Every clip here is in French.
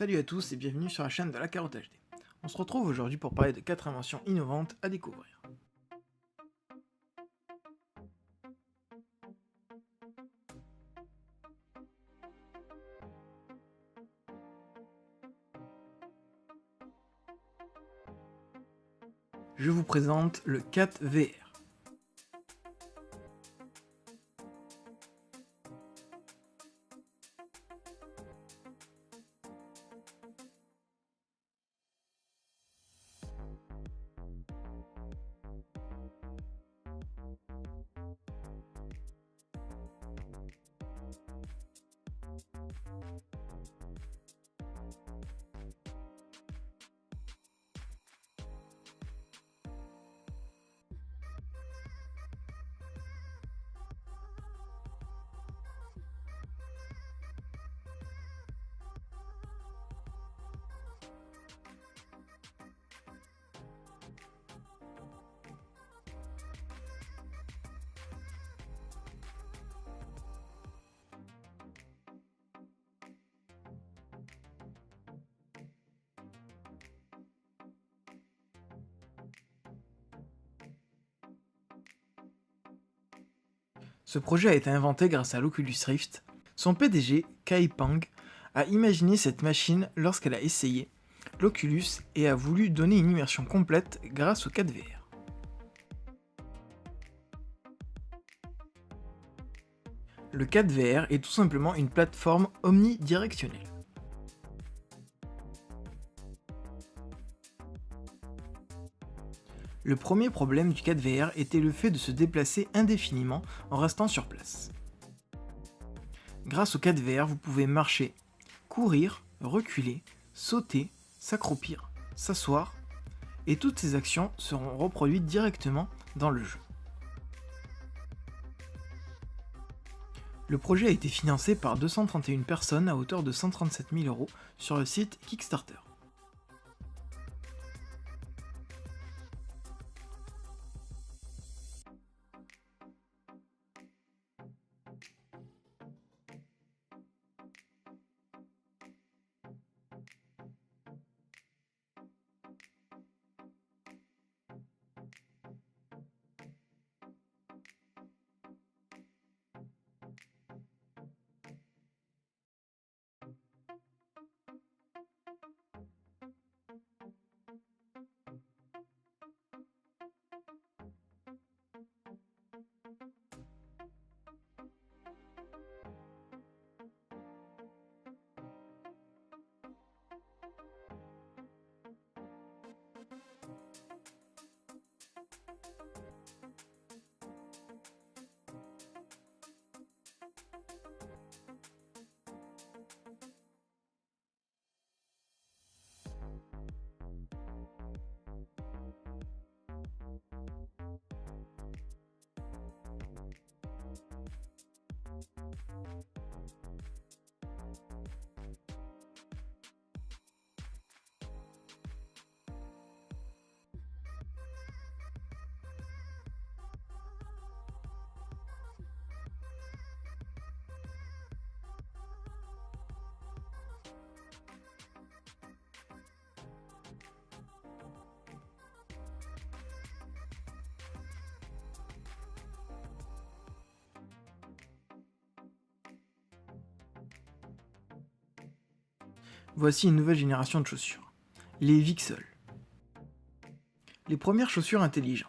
Salut à tous et bienvenue sur la chaîne de la Carotte HD. On se retrouve aujourd'hui pour parler de 4 inventions innovantes à découvrir. Je vous présente le 4VR. Ce projet a été inventé grâce à l'Oculus Rift. Son PDG, Kai Pang, a imaginé cette machine lorsqu'elle a essayé l'Oculus et a voulu donner une immersion complète grâce au 4VR. Le 4VR est tout simplement une plateforme omnidirectionnelle. Le premier problème du 4VR était le fait de se déplacer indéfiniment en restant sur place. Grâce au 4VR, vous pouvez marcher, courir, reculer, sauter, s'accroupir, s'asseoir, et toutes ces actions seront reproduites directement dans le jeu. Le projet a été financé par 231 personnes à hauteur de 137 000 € sur le site Kickstarter. Voici une nouvelle génération de chaussures, les Vixol. Les premières chaussures intelligentes.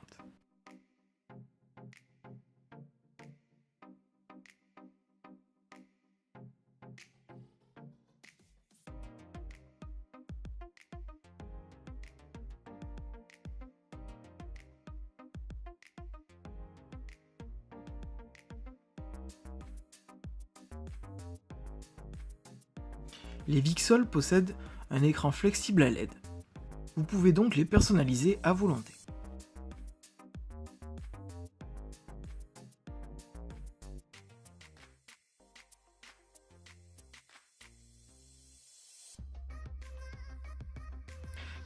Les Vixol possèdent un écran flexible à LED. Vous pouvez donc les personnaliser à volonté.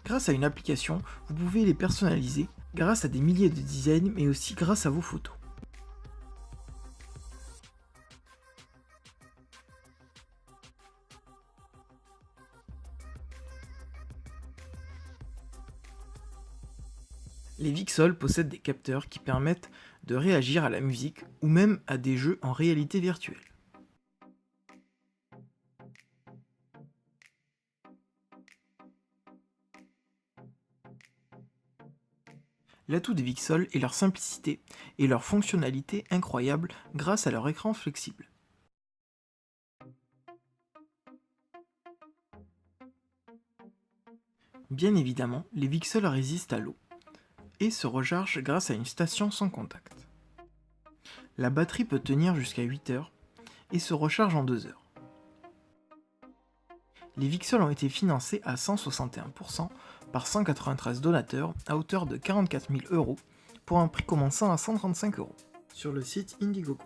Grâce à une application, vous pouvez les personnaliser grâce à des milliers de designs, mais aussi grâce à vos photos. Les VCSEL possèdent des capteurs qui permettent de réagir à la musique ou même à des jeux en réalité virtuelle. L'atout des VCSEL est leur simplicité et leur fonctionnalité incroyable grâce à leur écran flexible. Bien évidemment, les VCSEL résistent à l'eau et se rechargent grâce à une station sans contact. La batterie peut tenir jusqu'à 8 heures et se recharge en 2 heures. Les VCSEL ont été financés à 161% par 193 donateurs à hauteur de 44 000 euros pour un prix commençant à 135 euros sur le site Indiegogo.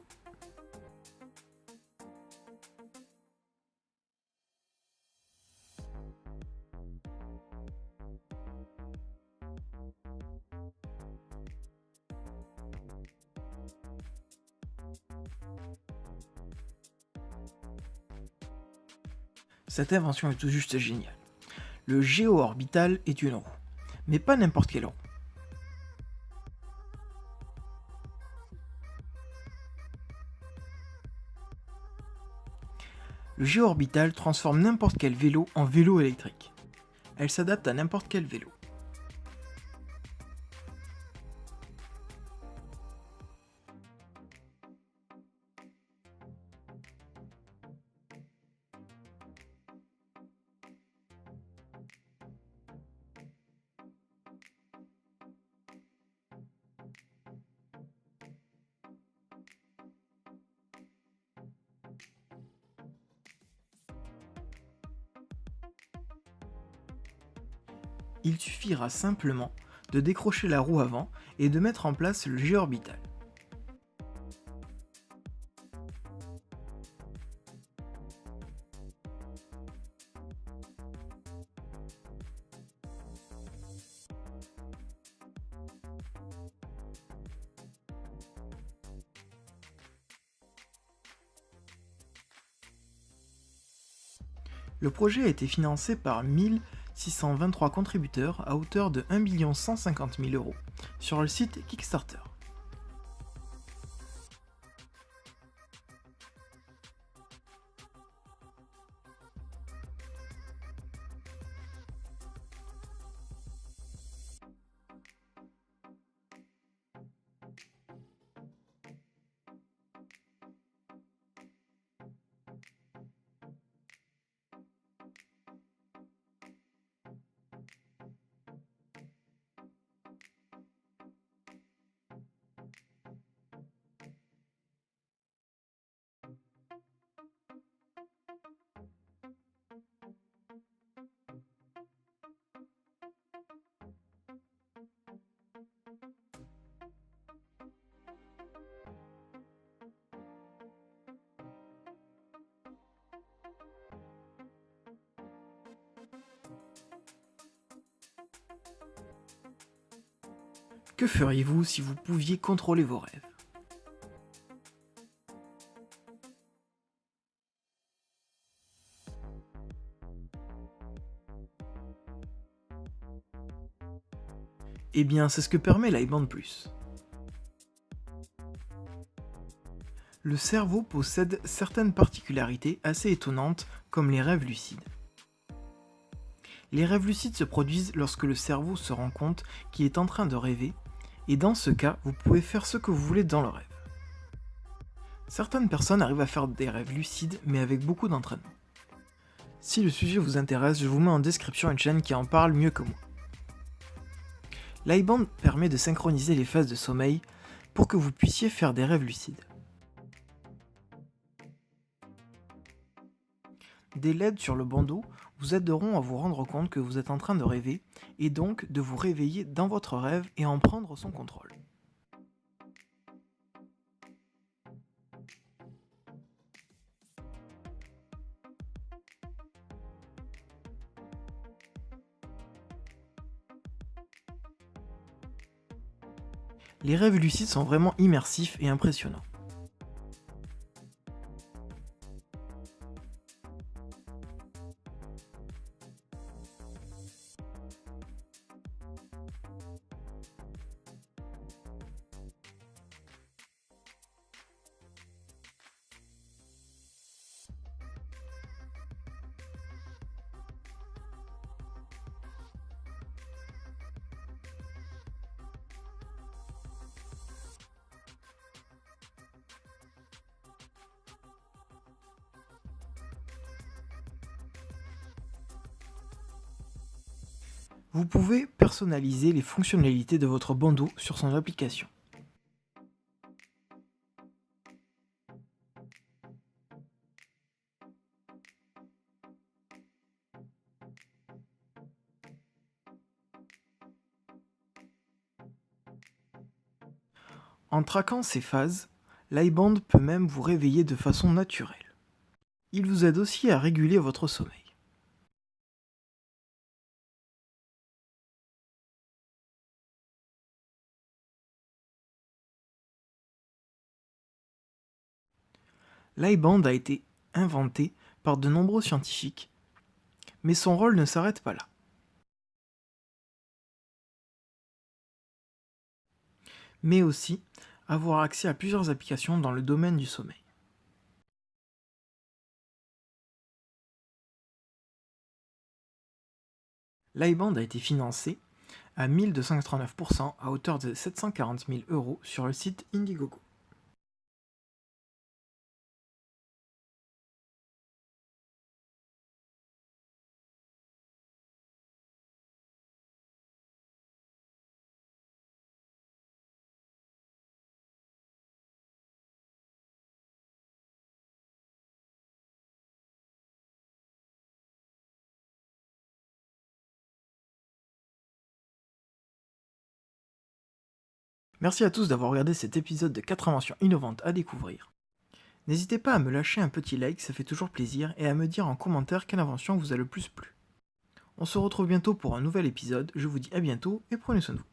Cette invention est tout juste géniale. Le géo-orbital est une roue, mais pas n'importe quelle roue. Le géo-orbital transforme n'importe quel vélo en vélo électrique. Elle s'adapte à n'importe quel vélo. Il suffira simplement de décrocher la roue avant et de mettre en place le géo-orbital. Le projet a été financé par 1623 contributeurs à hauteur de 1 150 000 euros sur le site Kickstarter. Que feriez-vous si vous pouviez contrôler vos rêves? Eh bien, c'est ce que permet l'iBand Plus. Le cerveau possède certaines particularités assez étonnantes comme les rêves lucides. Les rêves lucides se produisent lorsque le cerveau se rend compte qu'il est en train de rêver, et dans ce cas, vous pouvez faire ce que vous voulez dans le rêve. Certaines personnes arrivent à faire des rêves lucides, mais avec beaucoup d'entraînement. Si le sujet vous intéresse, je vous mets en description une chaîne qui en parle mieux que moi. L'iBand permet de synchroniser les phases de sommeil pour que vous puissiez faire des rêves lucides. Des LED sur le bandeau vous aideront à vous rendre compte que vous êtes en train de rêver et donc de vous réveiller dans votre rêve et en prendre son contrôle. Les rêves lucides sont vraiment immersifs et impressionnants. Vous pouvez personnaliser les fonctionnalités de votre bandeau sur son application. En traquant ces phases, l'iBand peut même vous réveiller de façon naturelle. Il vous aide aussi à réguler votre sommeil. L'iBand a été inventé par de nombreux scientifiques, mais son rôle ne s'arrête pas là. Mais aussi avoir accès à plusieurs applications dans le domaine du sommeil. L'iBand a été financé à 1289% à hauteur de 740 000 € sur le site Indiegogo. Merci à tous d'avoir regardé cet épisode de 4 inventions innovantes à découvrir. N'hésitez pas à me lâcher un petit like, ça fait toujours plaisir, et à me dire en commentaire quelle invention vous a le plus plu. On se retrouve bientôt pour un nouvel épisode, je vous dis à bientôt et prenez soin de vous.